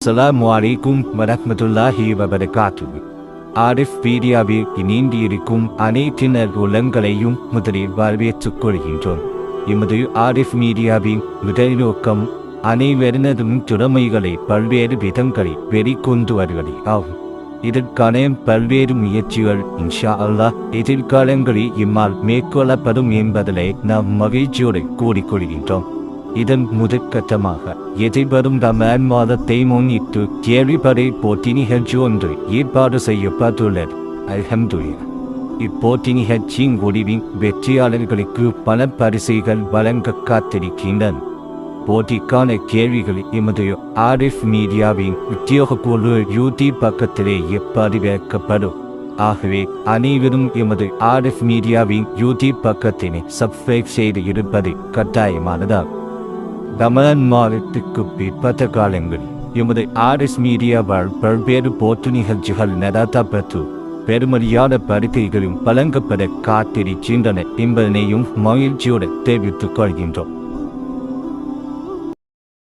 அஸ்ஸலாமு அலைக்கும் வரஹ்மத்துல்லாஹி வபரகாத்துஹு. ஆரிஃப் மீடியாவில் இணைந்திருக்கும் அனைத்தினர் உள்ளங்களையும் முதலில் வரவேற்றுக் கொள்கின்றோம். எமது ஆரிஃப் மீடியாவின் முதல் நோக்கம் அனைவரினதும் திறமைகளை பல்வேறு விதங்களில் வெளிக்கொண்டு வருவதே ஆகும். இதற்கான பல்வேறு முயற்சிகள் இன்ஷா அல்லாஹ் எதிர்காலங்களில் இம்மால் மேற்கொள்ளப்படும் என்பதனை நாம் மகிழ்ச்சியோடு கூறிக்கொள்கின்றோம். இதன் முதற்கட்டமாக எதிர்வரும் ரமலான் மாதத்தை முன்னிட்டு கேள்விப்படை போட்டி நிகழ்ச்சி ஒன்று ஏற்பாடு செய்யப்பட்டுள்ளது. அல்ஹம்துலில்லாஹ். இப்போட்டி நிகழ்ச்சியின் முடிவின் வெற்றியாளர்களுக்கு பல பரிசுகள் வழங்க காத்திருக்கின்றன. போட்டிக்கான கேள்விகள் எமது ஆரிஃப் மீடியாவின் உத்தியோகபூர்வ யூடியூப் பக்கத்திலேயே பதிவேற்கப்படும். ஆகவே அனைவரும் எமது ஆரிஃப் மீடியாவின் யூடியூப் பக்கத்தினை சப்ஸ்கிரைப் செய்து இருப்பது கட்டாயமானதாகும். ரமலான் மாதத்துக்கு பிற்பட்ட காலங்களில் எமது ஆரிஃப் மீடியாவால் பல்வேறு போட்டி நிகழ்ச்சிகள் நடத்தப்பட்டு பெருமதியான பரிசுகளும் வழங்கப்பட காத்திருக்கின்றன என்பதனையும் மகிழ்ச்சியோடு தெரிவித்துக் கொள்கின்றோம்.